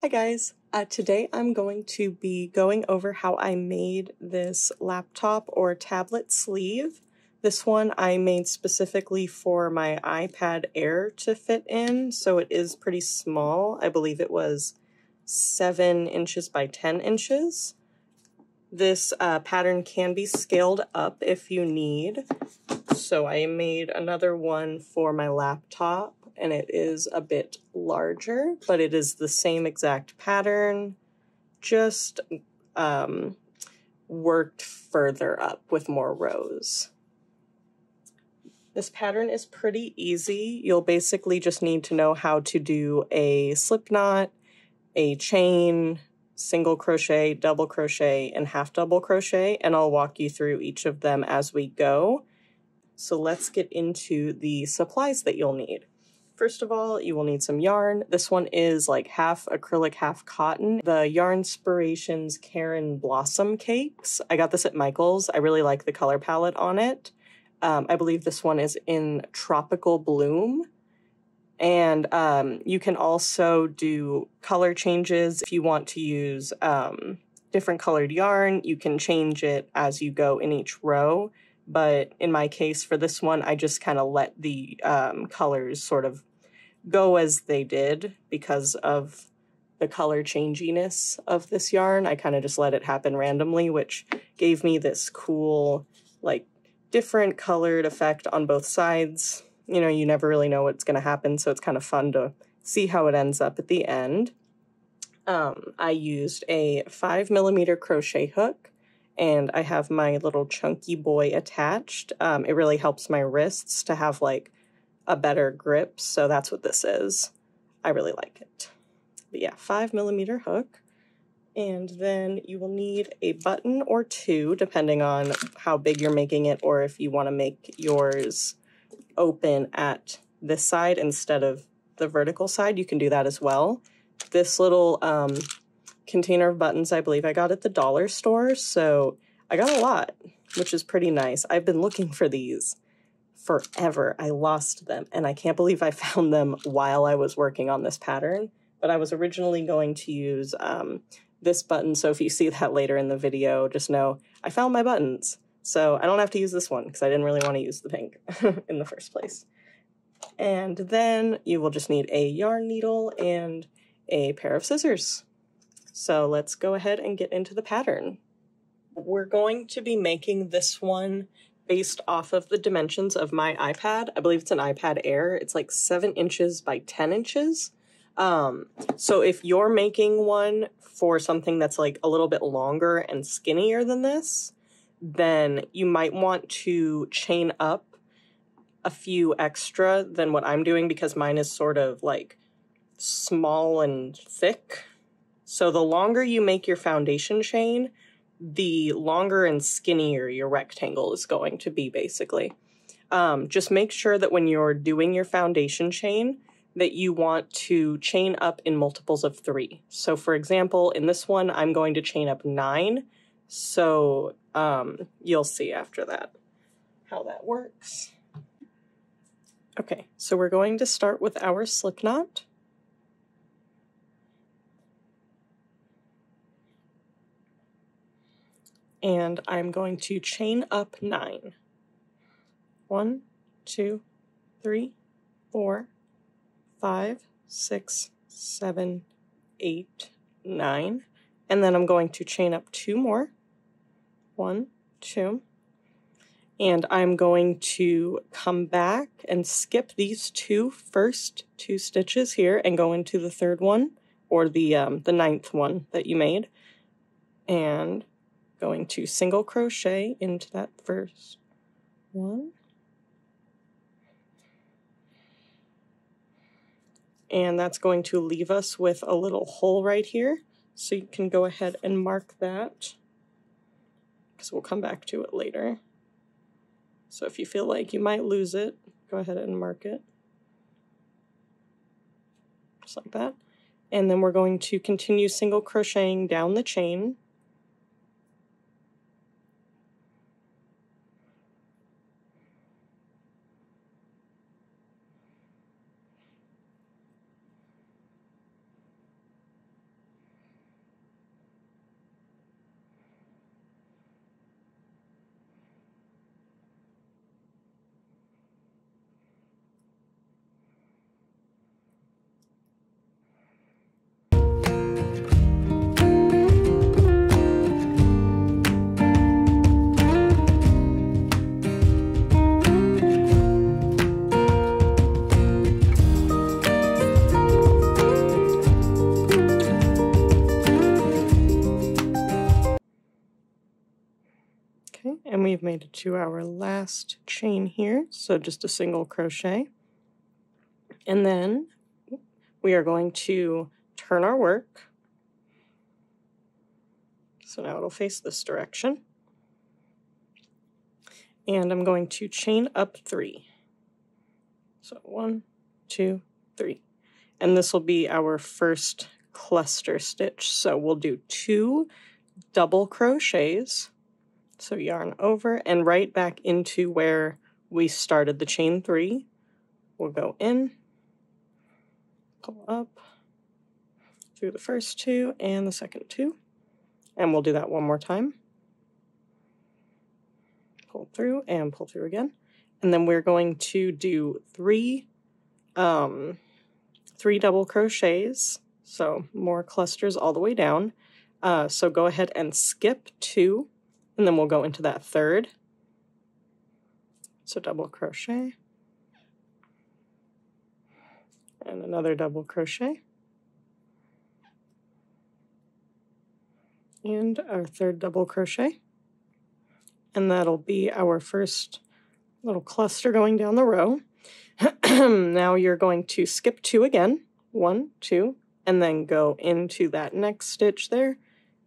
Hi guys, today I'm going to be going over how I made this laptop or tablet sleeve. This one I made specifically for my iPad Air to fit in, so it is pretty small. I believe it was 7 inches by 10 inches. This pattern can be scaled up if you need. So I made another one for my laptop, and it is a bit larger, but it is the same exact pattern, just worked further up with more rows. This pattern is pretty easy. You'll basically just need to know how to do a slip knot, a chain, single crochet, double crochet, and half double crochet, and I'll walk you through each of them as we go. So let's get into the supplies that you'll need. First of all, you will need some yarn. This one is like half acrylic, half cotton. The Yarnspirations Karen Blossom Cakes. I got this at Michael's. I really like the color palette on it. I believe this one is in Tropical Bloom. And you can also do color changes. If you want to use different colored yarn, you can change it as you go in each row. But in my case, for this one, I just kind of let the colors sort of go as they did because of the color changiness of this yarn. I kind of just let it happen randomly, which gave me this cool, like, different colored effect on both sides. You know, you never really know what's going to happen, so it's kind of fun to see how it ends up at the end. I used a 5mm crochet hook, and I have my little chunky boy attached. It really helps my wrists to have like a better grip, so that's what this is. I really like it. But yeah, 5mm hook. And then you will need a button or two, depending on how big you're making it, or if you want to make yours open at this side instead of the vertical side, you can do that as well. This little container of buttons, I believe I got at the dollar store, so I got a lot, which is pretty nice. I've been looking for these forever. I lost them, and I can't believe I found them while I was working on this pattern, but I was originally going to use this button, so if you see that later in the video, just know I found my buttons. So I don't have to use this one because I didn't really want to use the pink in the first place. And then you will just need a yarn needle and a pair of scissors. So let's go ahead and get into the pattern. We're going to be making this one based off of the dimensions of my iPad. I believe it's an iPad Air. It's like 7 inches by 10 inches. So if you're making one for something that's like a little bit longer and skinnier than this, then you might want to chain up a few extra than what I'm doing because mine is sort of like small and thick. So the longer you make your foundation chain, the longer and skinnier your rectangle is going to be, basically. Just make sure that when you're doing your foundation chain, that you want to chain up in multiples of 3. So for example, in this one, I'm going to chain up 9. So you'll see after that how that works. Okay, so we're going to start with our slip knot. And I'm going to chain up 9. 1, 2, 3, 4, 5, 6, 7, 8, 9. And then I'm going to chain up 2 more. 1, 2. And I'm going to come back and skip these first two stitches here and go into the third one, or the 9th one that you made. And going to single crochet into that first one. And that's going to leave us with a little hole right here. So you can go ahead and mark that, because we'll come back to it later. So if you feel like you might lose it, go ahead and mark it. Just like that. And then we're going to continue single crocheting down the chain. And we've made it to our last chain here, so just a single crochet. And then we are going to turn our work. So now it'll face this direction. And I'm going to chain up 3. So 1, 2, 3. And this will be our first cluster stitch. So we'll do 2 double crochets. So yarn over and right back into where we started the chain 3. We'll go in, pull up through the first 2 and the second 2. And we'll do that one more time. Pull through and pull through again. And then we're going to do 3 double crochets. So more clusters all the way down. So go ahead and skip 2, and then we'll go into that third. So double crochet. And another double crochet. And our third double crochet. And that'll be our first little cluster going down the row. Now you're going to skip 2 again. 1, 2, and then go into that next stitch there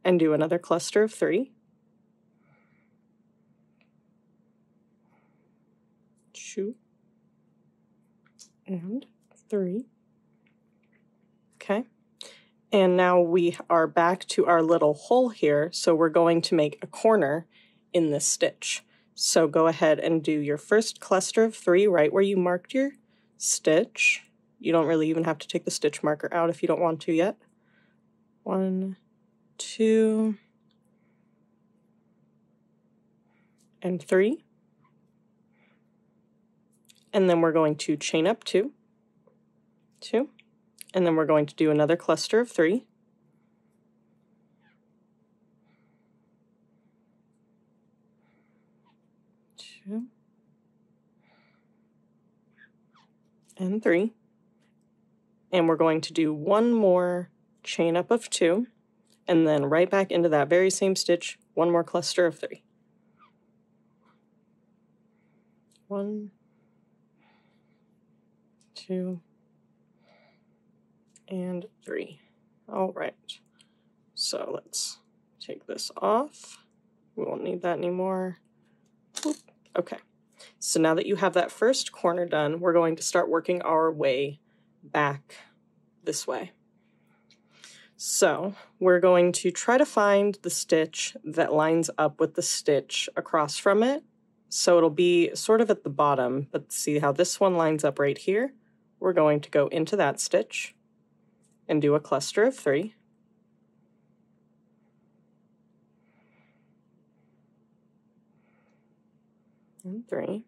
and do another cluster of 3. 2 and 3. Okay. And now we are back to our little hole here, so we're going to make a corner in this stitch. So go ahead and do your first cluster of 3 right where you marked your stitch. You don't really even have to take the stitch marker out if you don't want to yet. 1, 2, and 3. And then we're going to chain up 2, 2, and then we're going to do another cluster of 3. 2 and 3. And we're going to do one more chain up of 2, and then right back into that very same stitch, one more cluster of 3. 1, 2, and 3. All right. So let's take this off. We won't need that anymore. Okay. So now that you have that first corner done, we're going to start working our way back this way. So we're going to try to find the stitch that lines up with the stitch across from it. So it'll be sort of at the bottom, but see how this one lines up right here? We're going to go into that stitch and do a cluster of 3. And 3.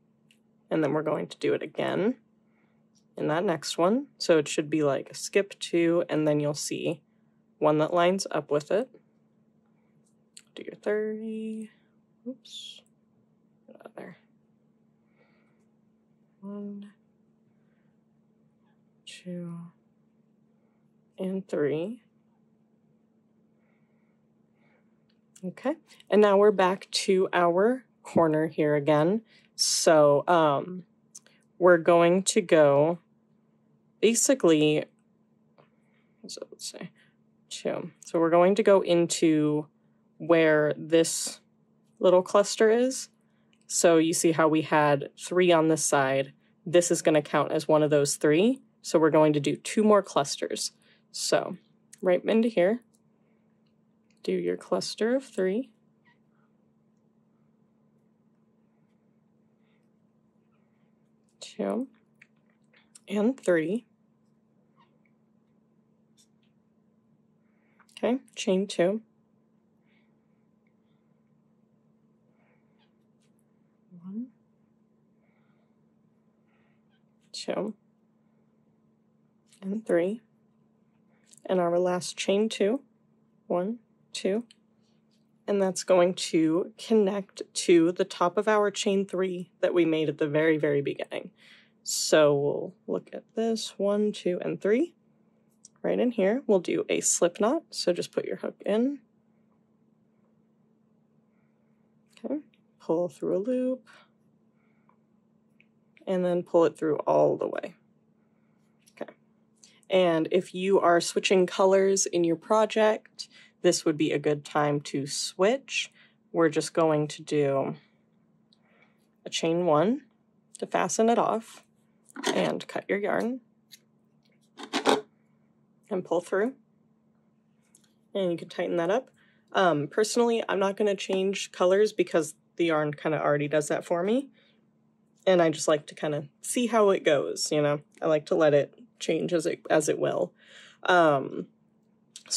And then we're going to do it again in that next one. So it should be like a skip 2, and then you'll see one that lines up with it. Do your 30. Oops. Get out of there. 1, 2, and 3. Okay, and now we're back to our corner here again. So we're going to go basically, so let's say 2. So we're going to go into where this little cluster is. So you see how we had 3 on this side. This is going to count as one of those 3. So we're going to do 2 more clusters. So right into here, do your cluster of 3. 2 and 3. Okay, chain 2. 1, 2, and 3. And our last chain 2. 1, 2. And that's going to connect to the top of our chain 3 that we made at the very, very beginning. So we'll look at this, 1, 2, and 3. Right in here, we'll do a slip knot. So just put your hook in. Okay, pull through a loop, and then pull it through all the way. Okay. And if you are switching colors in your project, this would be a good time to switch. We're just going to do a chain 1 to fasten it off, and cut your yarn and pull through. And you can tighten that up. Personally, I'm not going to change colors because the yarn kind of already does that for me. And I just like to kind of see how it goes, you know. I like to let it change as it will. So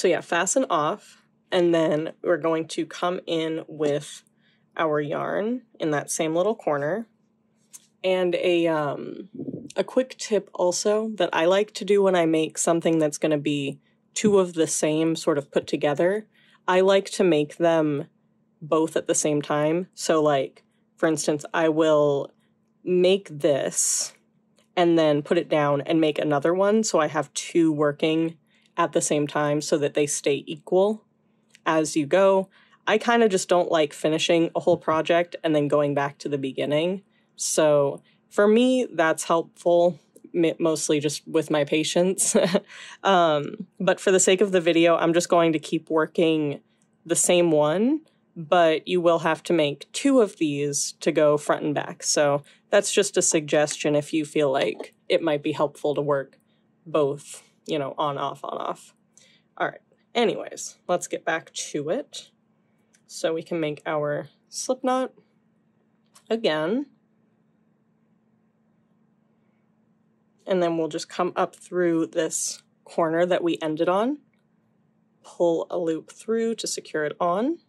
yeah, fasten off, and then we're going to come in with our yarn in that same little corner. And a quick tip also that I like to do when I make something that's going to be two of the same sort of put together, I like to make them both at the same time. So like, for instance, I will make this and then put it down and make another one, so I have two working at the same time so that they stay equal as you go. I kind of just don't like finishing a whole project and then going back to the beginning. So for me, that's helpful, mostly just with my patience. But for the sake of the video, I'm just going to keep working the same one, but you will have to make two of these to go front and back. So that's just a suggestion if you feel like it might be helpful to work both, you know, on, off, on, off. All right, anyways, let's get back to it. So we can make our slip knot again. And then we'll just come up through this corner that we ended on, pull a loop through to secure it on.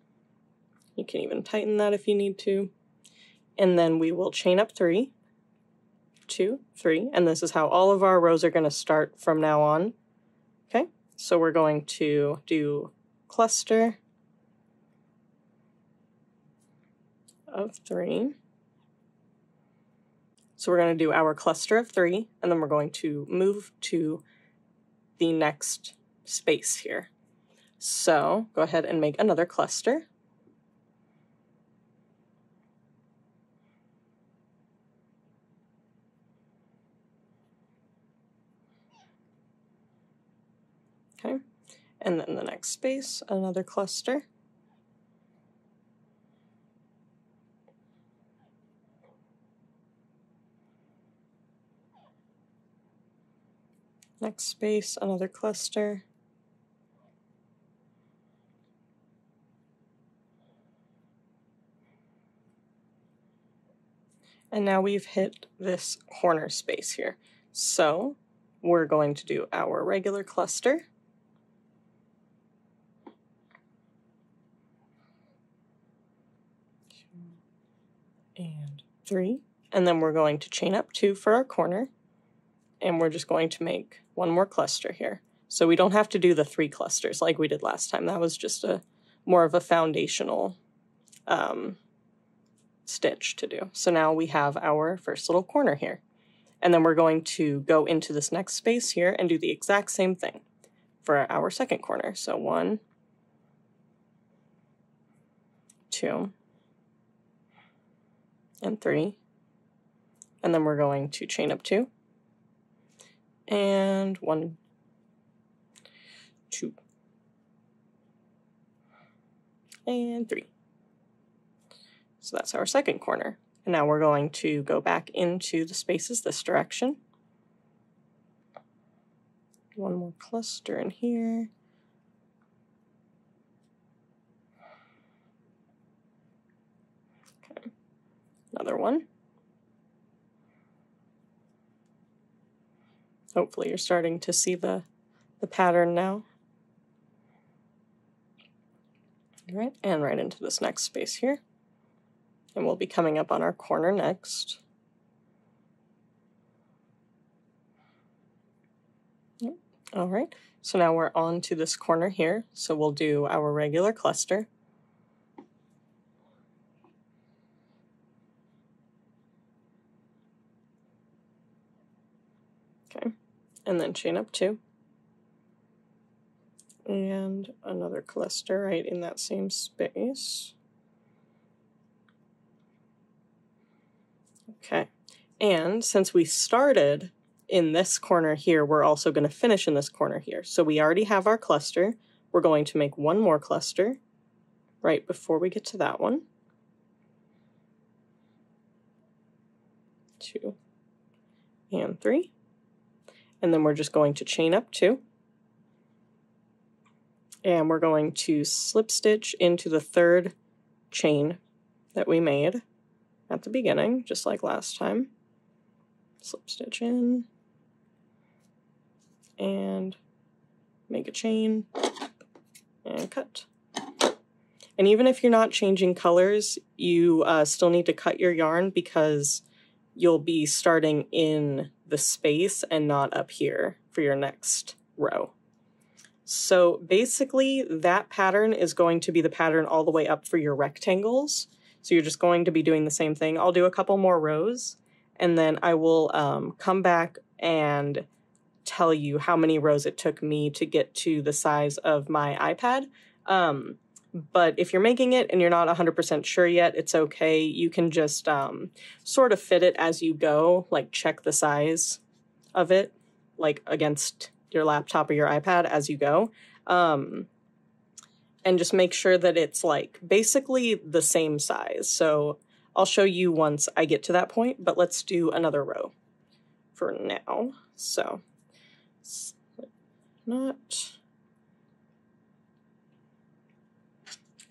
You can even tighten that if you need to. And then we will chain up 3, 2, 3, and this is how all of our rows are going to start from now on. Okay, so we're going to do cluster of 3. So we're going to do our cluster of 3, and then we're going to move to the next space here. So go ahead and make another cluster. Okay, and then the next space, another cluster. Next space, another cluster. And now we've hit this corner space here. So we're going to do our regular cluster. 2 and 3. And then we're going to chain up 2 for our corner. And we're just going to make one more cluster here. So we don't have to do the 3 clusters like we did last time. That was just more of a foundational stitch to do. So now we have our first little corner here. And then we're going to go into this next space here and do the exact same thing for our second corner. So 1, 2, and 3. And then we're going to chain up 2. And 1, 2, and 3. So that's our second corner. And now we're going to go back into the spaces this direction. One more cluster in here. Okay, another one. Hopefully you're starting to see the pattern now. All right, and right into this next space here. And we'll be coming up on our corner next. Yep. All right, so now we're on to this corner here. So we'll do our regular cluster. Okay, and then chain up 2. And another cluster right in that same space. Okay, and since we started in this corner here, we're also going to finish in this corner here. So we already have our cluster. We're going to make one more cluster right before we get to that one. 2 and 3. And then we're just going to chain up 2. And we're going to slip stitch into the 3rd chain that we made at the beginning, just like last time. Slip stitch in and make a chain and cut. And even if you're not changing colors, you still need to cut your yarn because you'll be starting in the space and not up here for your next row. So basically that pattern is going to be the pattern all the way up for your rectangles. So you're just going to be doing the same thing. I'll do a couple more rows and then I will come back and tell you how many rows it took me to get to the size of my iPad. But if you're making it and you're not 100% sure yet, it's okay. You can just sort of fit it as you go, like check the size of it, like against your laptop or your iPad as you go. And just make sure that it's like basically the same size. So I'll show you once I get to that point, but let's do another row for now. So not,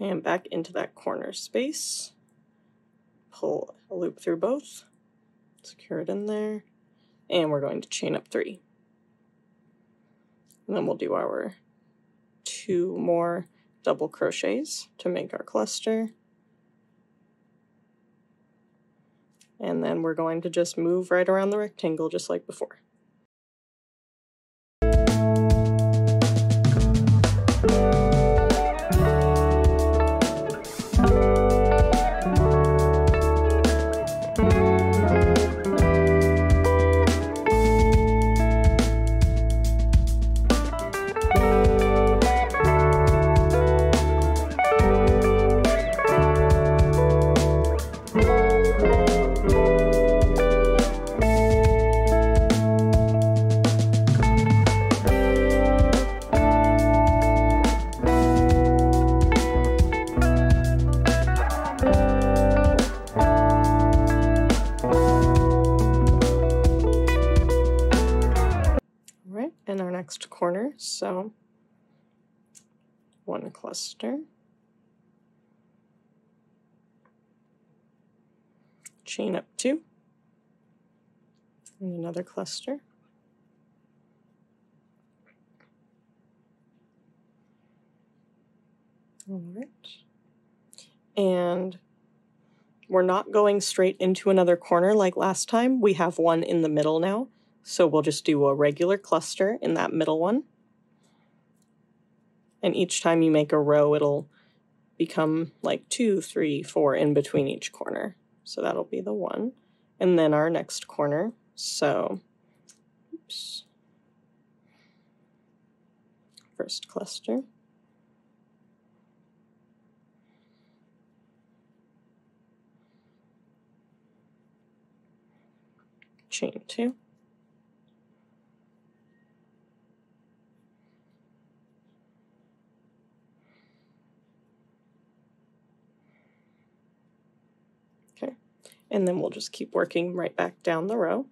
and back into that corner space, pull a loop through both, secure it in there, and we're going to chain up 3. And then we'll do our 2 more double crochets to make our cluster. And then we're going to just move right around the rectangle just like before. In our next corner, so 1 cluster, chain up 2, and another cluster, all right, and we're not going straight into another corner like last time. We have one in the middle now. So we'll just do a regular cluster in that middle one. And each time you make a row, it'll become like 2, 3, 4 in between each corner. So that'll be the 1. And then our next corner. So, oops. First cluster. Chain 2. And then we'll just keep working right back down the row.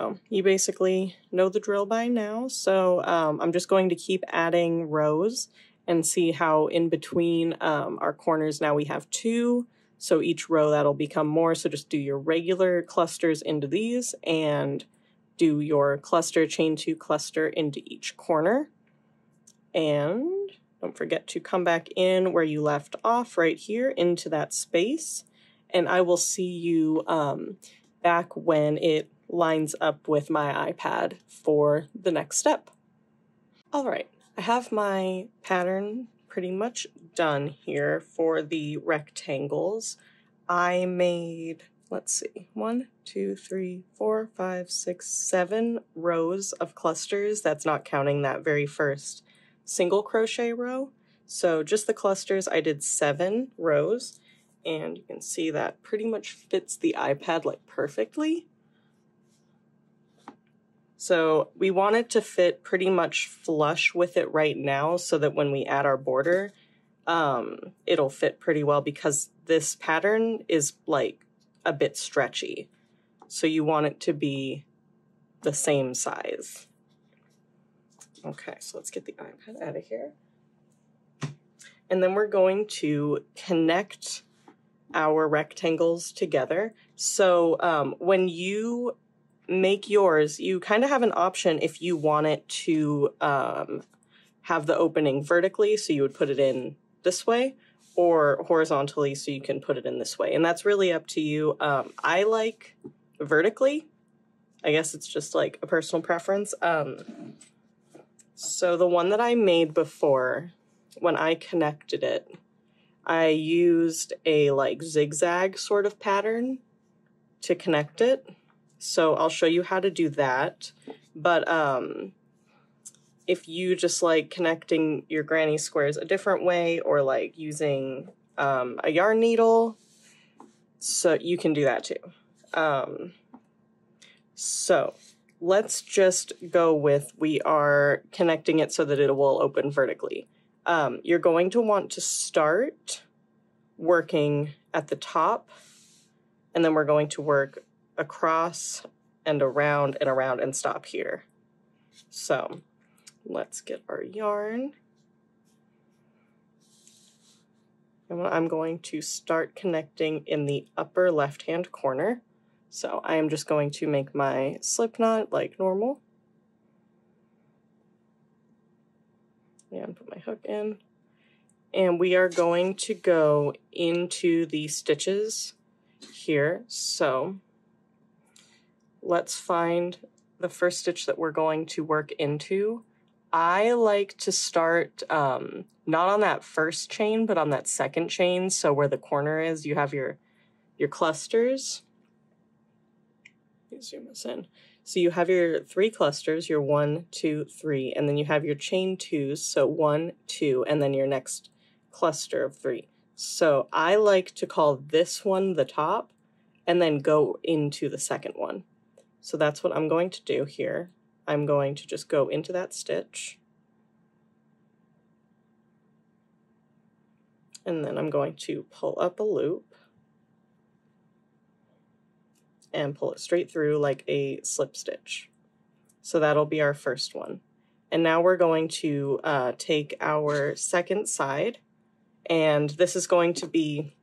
So you basically know the drill by now. So I'm just going to keep adding rows and see how in between our corners now we have 2. So each row that'll become more. So just do your regular clusters into these and do your cluster, chain 2 cluster into each corner. And don't forget to come back in where you left off right here into that space. And I will see you back when it lines up with my iPad for the next step. All right, I have my pattern pretty much done here for the rectangles. I made, let's see, 1, 2, 3, 4, 5, 6, 7 rows of clusters. That's not counting that very first single crochet row. So just the clusters, I did 7 rows, and you can see that pretty much fits the iPad like perfectly. So we want it to fit pretty much flush with it right now so that when we add our border, it'll fit pretty well because this pattern is like a bit stretchy. So you want it to be the same size. Okay, so let's get the iPad out of here. And then we're going to connect our rectangles together. So when you make yours, you kind of have an option if you want it to have the opening vertically, so you would put it in this way, or horizontally, so you can put it in this way. And that's really up to you. I like vertically. I guess it's just like a personal preference. So the one that I made before, when I connected it, I used a like zigzag sort of pattern to connect it. So I'll show you how to do that. But if you just like connecting your granny squares a different way, or like using a yarn needle, so you can do that too. So let's just go with, we are connecting it so that it will open vertically. You're going to want to start working at the top, and then we're going to work across and around and stop here. So let's get our yarn. And I'm going to start connecting in the upper left-hand corner. So I am just going to make my slip knot like normal. And put my hook in. And we are going to go into the stitches here. So let's find the first stitch that we're going to work into. I like to start not on that first chain, but on that second chain. So where the corner is, you have your clusters. Let me zoom this in. So you have your 3 clusters, your 1, 2, 3, and then you have your chain 2s, so 1, 2, and then your next cluster of 3. So I like to call this one the top, and then go into the second one. So that's what I'm going to do here. I'm going to just go into that stitch. And then I'm going to pull up a loop and pull it straight through like a slip stitch. So that'll be our first one. And now we're going to take our second side, and this is going to be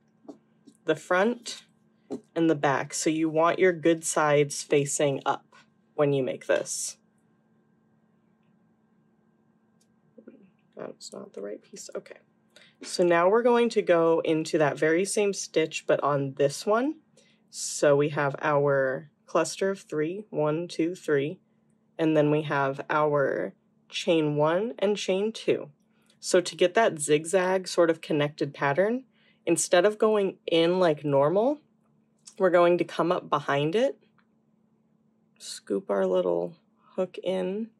the front and the back. So you want your good sides facing up when you make this. That's not the right piece. Okay. So now we're going to go into that very same stitch, but on this one. So we have our cluster of 3, 1, 2, 3, and then we have our chain 1 and chain 2. So to get that zigzag sort of connected pattern, instead of going in like normal, we're going to come up behind it, scoop our little hook in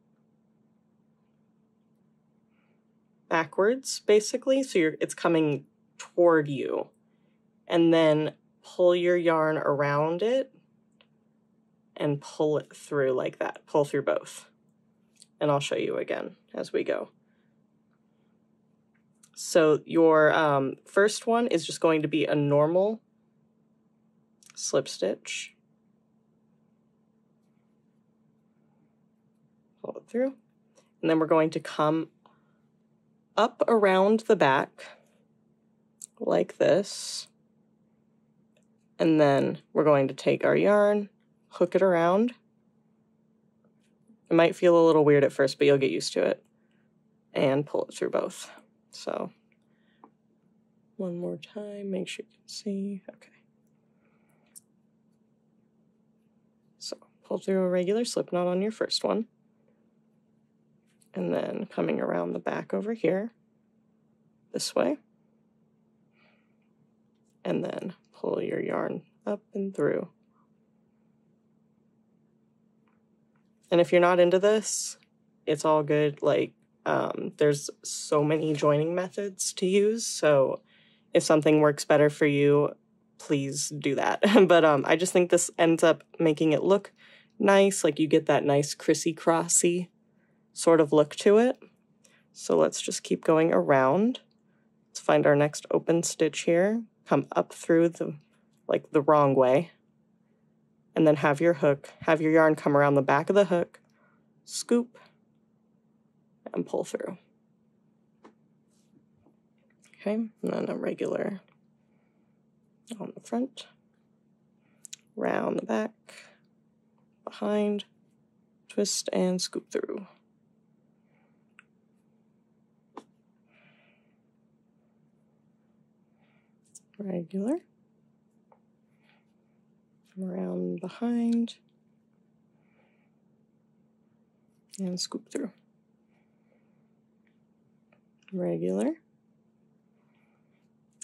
backwards, basically, so it's coming toward you, and then pull your yarn around it and pull it through like that. Pull through both. And I'll show you again as we go. So your first one is just going to be a normal slip stitch. pull it through, and then we're going to come up around the back like this, and then we're going to take our yarn, hook it around. It might feel a little weird at first, but you'll get used to it, and pull it through both. So one more time, make sure you can see. Okay. So pull through a regular slip knot on your first one, and then coming around the back over here this way, and then pull your yarn up and through. And if you're not into this, it's all good. Like, there's so many joining methods to use, so if something works better for you, please do that. But I just think this ends up making it look nice, like you get that nice crissy-crossy sort of look to it. So let's just keep going around. Let's find our next open stitch here, come up through the wrong way, and then have your yarn come around the back of the hook, scoop, and pull through. Okay, and then a regular on the front, round the back, behind, twist, and scoop through. Regular, around behind, and scoop through. Regular,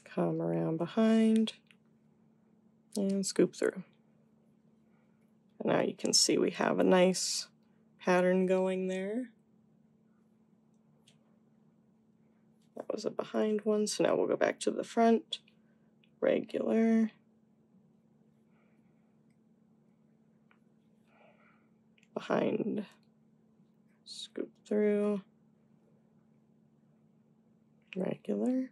come around behind, and scoop through. And now you can see we have a nice pattern going there. That was a behind one, so now we'll go back to the front. Regular, behind, scoop through, regular,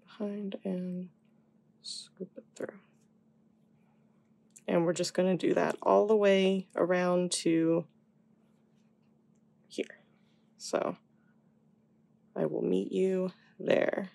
behind, and scoop it through. And we're just going to do that all the way around to here. So I will meet you there.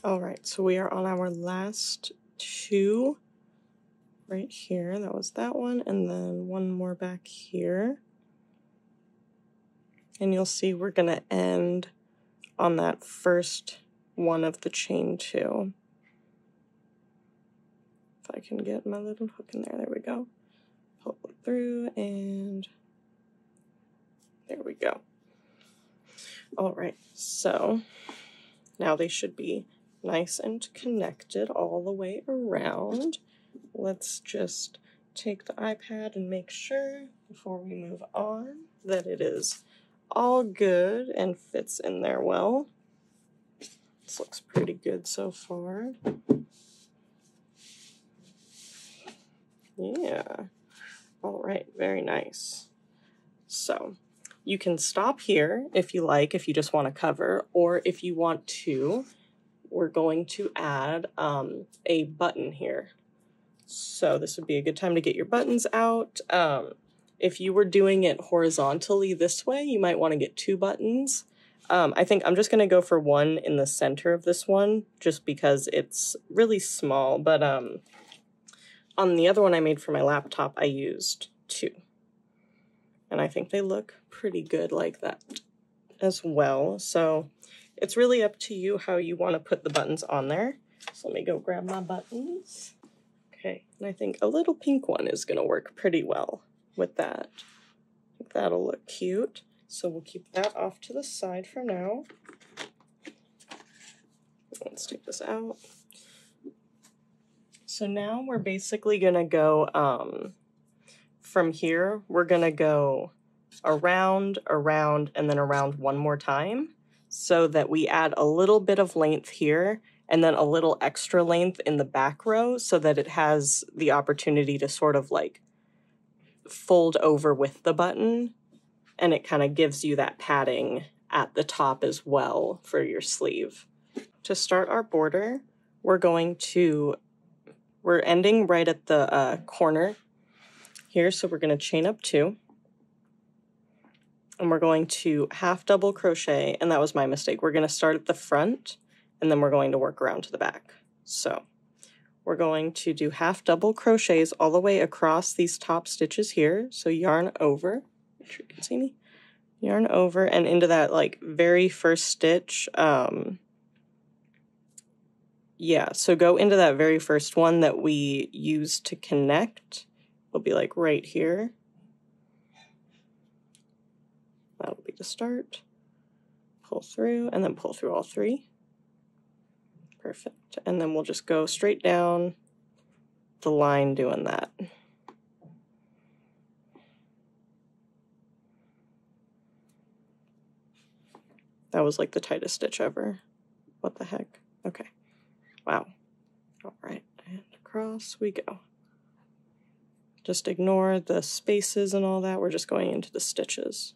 Alright, so we are on our last two right here. That was that one, and then one more back here. And you'll see we're going to end on that first one of the chain two. If I can get my little hook in there, there we go. Pull it through, and there we go. Alright, so now they should be nice and connected all the way around. Let's just take the iPad and make sure before we move on that it is all good and fits in there well. This looks pretty good so far. Yeah. All right, very nice. So you can stop here if you like, if you just want to cover, or if you want to, we're going to add a button here. So this would be a good time to get your buttons out. If you were doing it horizontally this way, you might want to get 2 buttons. I think I'm just going to go for one in the center of this one, just because it's really small. But on the other one I made for my laptop, I used 2. And I think they look pretty good like that as well. So it's really up to you how you want to put the buttons on there. So let me go grab my buttons. Okay, and I think a little pink one is going to work pretty well with that. I think that'll look cute. So we'll keep that off to the side for now. Let's take this out. So now we're basically going to go, from here, we're going to go around, around, and then around one more time, so that we add a little bit of length here and then a little extra length in the back row, so that it has the opportunity to sort of like fold over with the button, and it kind of gives you that padding at the top as well for your sleeve. To start our border, we're ending right at the corner here, so we're going to chain up 2. And we're going to half double crochet, and that was my mistake. We're going to start at the front, and then we're going to work around to the back. So we're going to do half double crochets all the way across these top stitches here. So yarn over, make sure you can see me, yarn over and into that like very first stitch. Yeah, so go into that very first one that we used to connect. It'll be like right here. That'll be the start. Pull through, and then pull through all 3. Perfect. And then we'll just go straight down the line doing that. That was like the tightest stitch ever. What the heck? Okay. Wow. All right, and across we go. Just ignore the spaces and all that. We're just going into the stitches.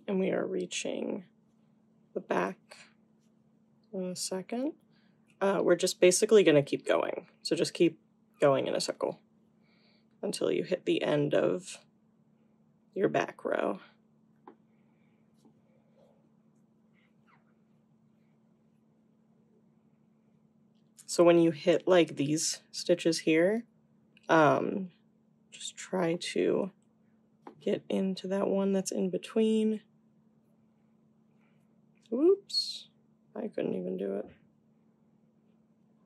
And we are reaching the back in a second. We're just basically going to keep going. So just keep going in a circle until you hit the end of your back row. So when you hit like these stitches here, just try to get into that one that's in between. Oops, I couldn't even do it.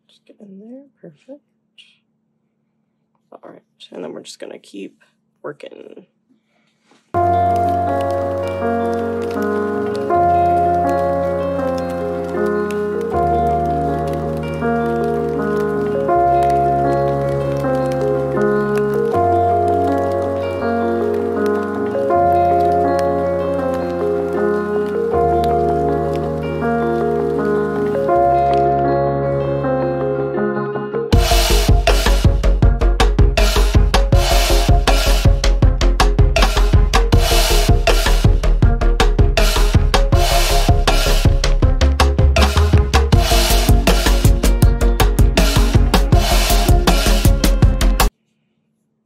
Just get in there, perfect. All right, and then we're just gonna keep working.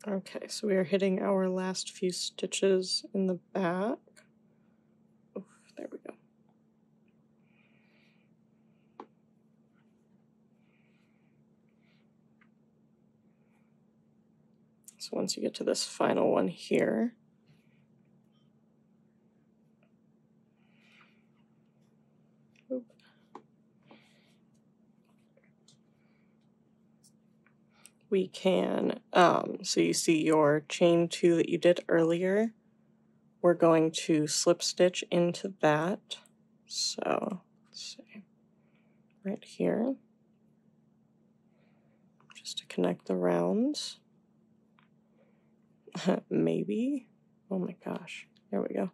Okay, so we are hitting our last few stitches in the back. Oof, there we go. So once you get to this final one here, we can, so you see your chain 2 that you did earlier, we're going to slip stitch into that. So let's see, right here, just to connect the rounds. Maybe, oh my gosh, there we go.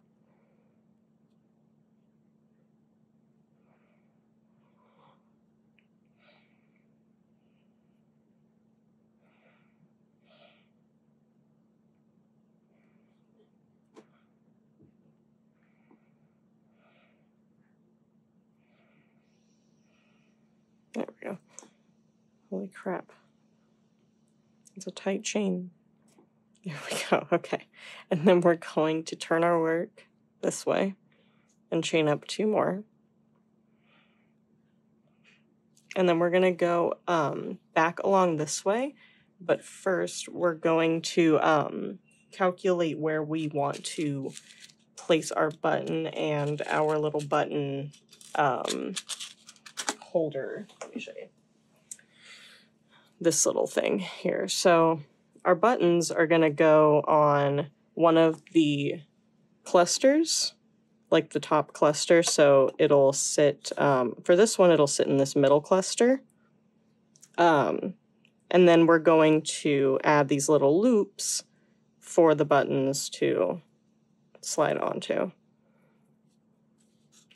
There we go. Holy crap. It's a tight chain. There we go, okay. And then we're going to turn our work this way and chain up 2 more. And then we're gonna go back along this way, but first we're going to calculate where we want to place our button and our little button holder. Let me show you. This little thing here. So our buttons are gonna go on one of the clusters, like the top cluster, so it'll sit, for this one it'll sit in this middle cluster. And then we're going to add these little loops for the buttons to slide onto,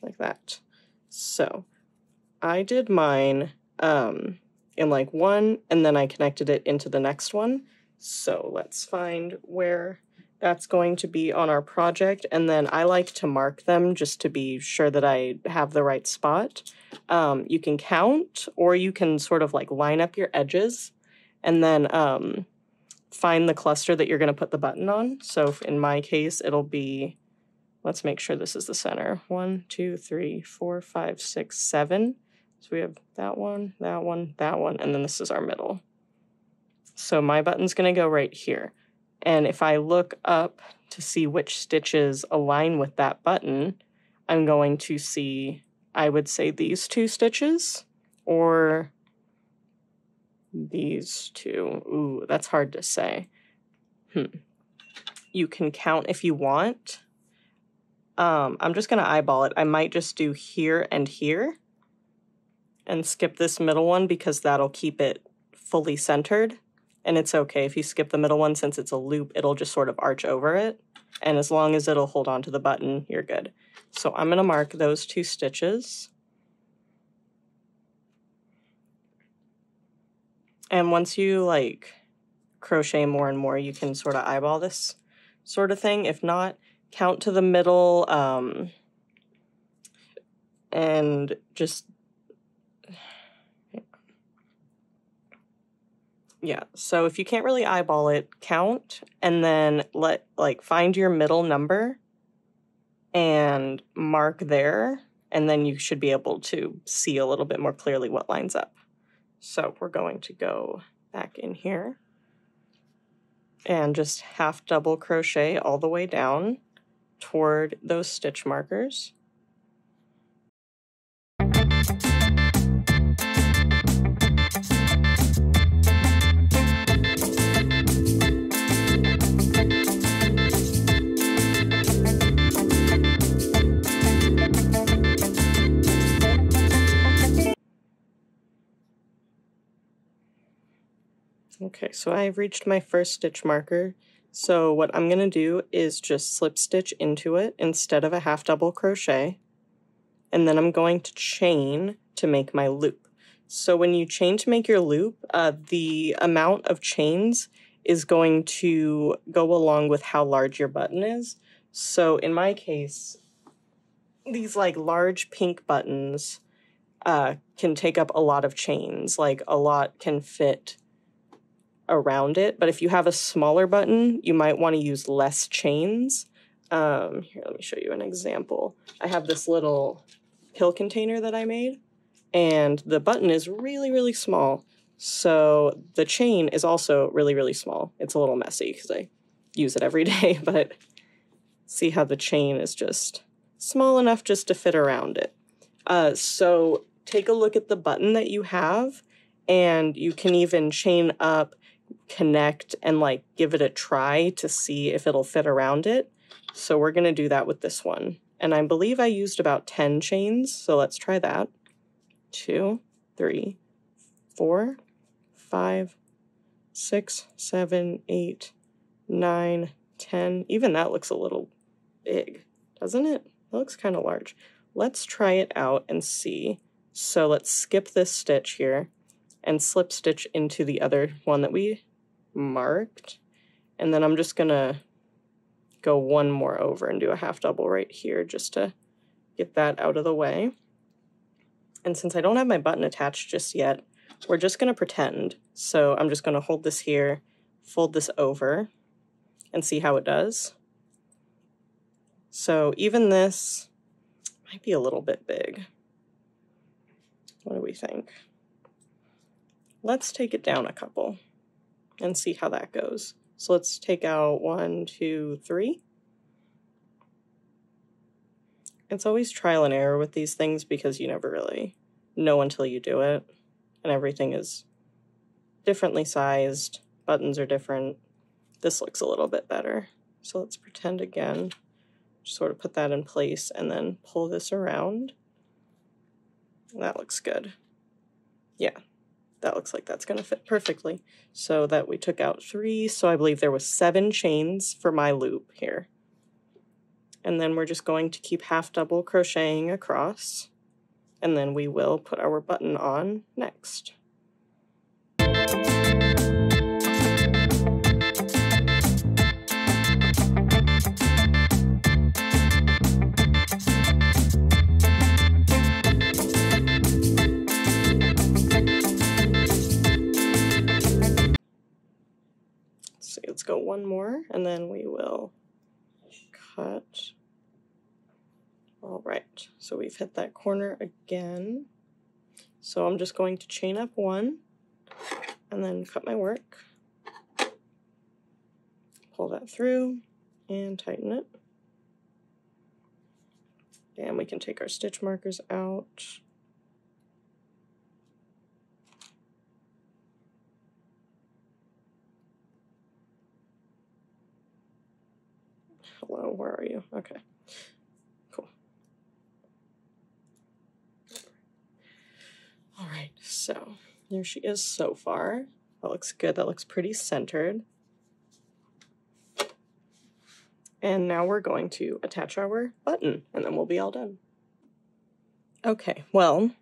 like that. So I did mine in like one, and then I connected it into the next one. So let's find where that's going to be on our project, and then I like to mark them just to be sure that I have the right spot. You can count, or you can sort of like line up your edges, and then find the cluster that you're going to put the button on. So in my case, it'll be, let's make sure this is the center. 1, 2, 3, 4, 5, 6, 7. So we have that one, that one, that one, and then this is our middle. So my button's going to go right here. And if I look up to see which stitches align with that button, I'm going to see, I would say, these 2 stitches, or these 2. Ooh, that's hard to say. You can count if you want. I'm just going to eyeball it. I might just do here and here and skip this middle one because that'll keep it fully centered. And it's okay if you skip the middle one, since it's a loop, it'll just sort of arch over it. And as long as it'll hold on to the button, you're good. So I'm going to mark those 2 stitches. And once you like crochet more and more, you can sort of eyeball this sort of thing. If not, count to the middle and just, yeah. So if you can't really eyeball it, count, and then find your middle number and mark there, and then you should be able to see a little bit more clearly what lines up. So we're going to go back in here and just half double crochet all the way down toward those stitch markers. Okay, so I've reached my first stitch marker. So what I'm going to do is just slip stitch into it instead of a half double crochet. And then I'm going to chain to make my loop. So when you chain to make your loop, the amount of chains is going to go along with how large your button is. So in my case, these like large pink buttons can take up a lot of chains, like a lot can fit around it. But if you have a smaller button, you might want to use less chains. Here, let me show you an example. I have this little pill container that I made, and the button is really, really small. So the chain is also really, really small. It's a little messy because I use it every day, but see how the chain is just small enough just to fit around it. So take a look at the button that you have and you can even chain up, connect, and like give it a try to see if it'll fit around it. So we're going to do that with this one. And I believe I used about 10 chains, so let's try that. 2, 3, 4, 5, 6, 7, 8, 9, 10. Even that looks a little big, doesn't it? It looks kind of large. Let's try it out and see. So let's skip this stitch here and slip stitch into the other one that we marked. And then I'm just gonna go one more over and do a half double right here just to get that out of the way. And since I don't have my button attached just yet, we're just gonna pretend. So I'm just gonna hold this here, fold this over, and see how it does. So even this might be a little bit big. What do we think? Let's take it down a couple and see how that goes. So let's take out 1, 2, 3. It's always trial and error with these things because you never really know until you do it. And everything is differently sized. Buttons are different. This looks a little bit better. So let's pretend again. Just sort of put that in place and then pull this around. That looks good. Yeah, that looks like that's going to fit perfectly. So that we took out 3, so I believe there was 7 chains for my loop here. And then we're just going to keep half double crocheting across, and then we will put our button on next. Let's go one more, and then we will cut. All right, so we've hit that corner again. So I'm just going to chain up 1, and then cut my work. Pull that through, and tighten it. And we can take our stitch markers out. Hello, where are you? Okay, cool. All right, so there she is so far. That looks good. That looks pretty centered. And now we're going to attach our button, and then we'll be all done. Okay, well,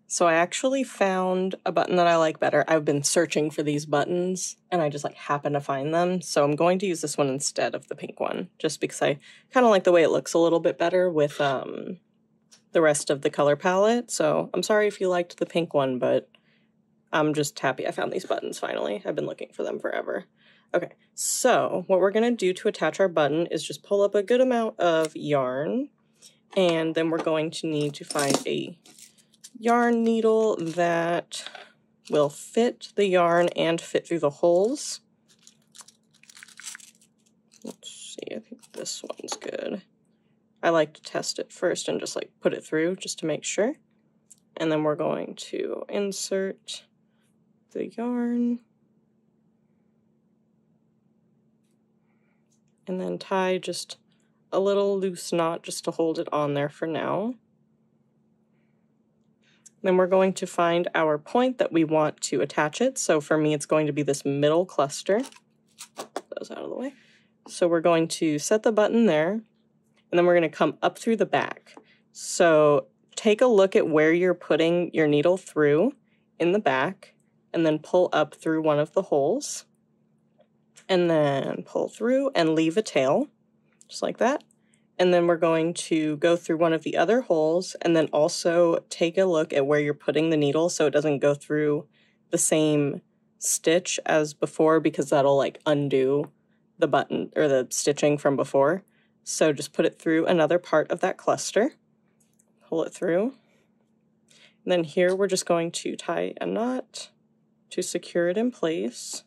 so I actually found a button that I like better. I've been searching for these buttons, and I just like happen to find them. So I'm going to use this one instead of the pink one, just because I kind of like the way it looks a little bit better with the rest of the color palette. So I'm sorry if you liked the pink one, but I'm just happy I found these buttons finally. I've been looking for them forever. Okay, so what we're gonna do to attach our button is just pull up a good amount of yarn, and then we're going to need to find a yarn needle that will fit the yarn and fit through the holes. Let's see, I think this one's good. I like to test it first and just like put it through just to make sure. And then we're going to insert the yarn and then tie just a little loose knot just to hold it on there for now. Then we're going to find our point that we want to attach it. So for me, it's going to be this middle cluster. Put those out of the way. So we're going to set the button there, and then we're going to come up through the back. So take a look at where you're putting your needle through in the back, and then pull up through one of the holes, and then pull through and leave a tail, just like that. And then we're going to go through one of the other holes, and then also take a look at where you're putting the needle so it doesn't go through the same stitch as before, because that'll like undo the button or the stitching from before. So just put it through another part of that cluster, pull it through. And then here we're just going to tie a knot to secure it in place.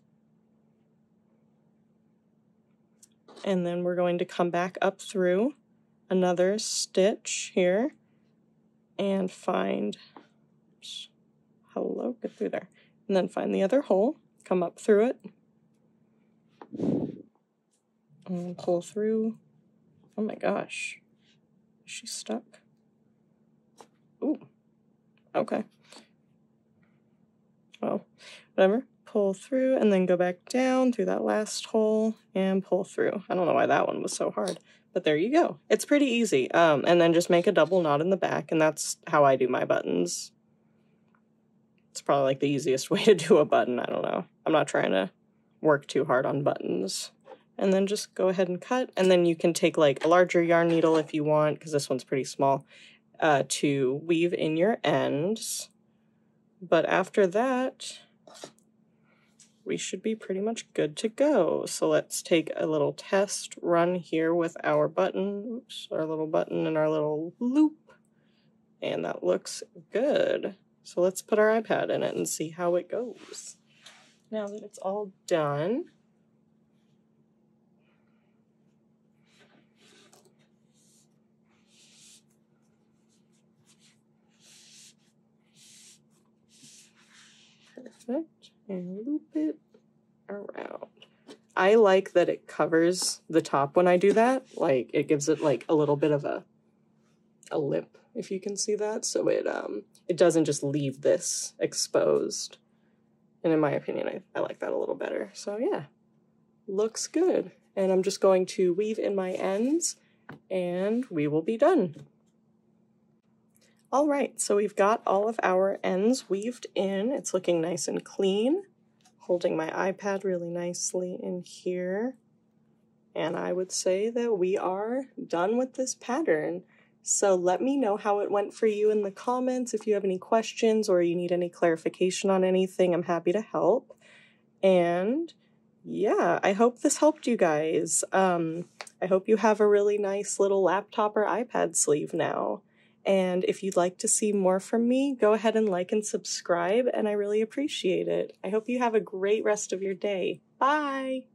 And then we're going to come back up through another stitch here and find hello, get through there. And then find the other hole, come up through it, and pull through. Oh my gosh, is she stuck? Ooh, okay. Well, whatever. Pull through and then go back down through that last hole and pull through. I don't know why that one was so hard, but there you go. It's pretty easy. And then just make a double knot in the back, and that's how I do my buttons. It's probably like the easiest way to do a button. I don't know. I'm not trying to work too hard on buttons. And then just go ahead and cut, and then you can take like a larger yarn needle if you want, because this one's pretty small, to weave in your ends. But after that, we should be pretty much good to go. So let's take a little test run here with our button, oops, our little button and our little loop, and that looks good. So let's put our iPad in it and see how it goes. Now that it's all done, perfect, and loop it around. I like that it covers the top when I do that. Like, it gives it like a little bit of a lip, if you can see that, so it doesn't just leave this exposed. And in my opinion, I like that a little better. So yeah, looks good. And I'm just going to weave in my ends and we will be done. All right, so we've got all of our ends weaved in. It's looking nice and clean. Holding my iPad really nicely in here. And I would say that we are done with this pattern. So let me know how it went for you in the comments. If you have any questions or you need any clarification on anything, I'm happy to help. And yeah, I hope this helped you guys. I hope you have a really nice little laptop or iPad sleeve now. And if you'd like to see more from me, go ahead and like and subscribe, and I really appreciate it. I hope you have a great rest of your day. Bye!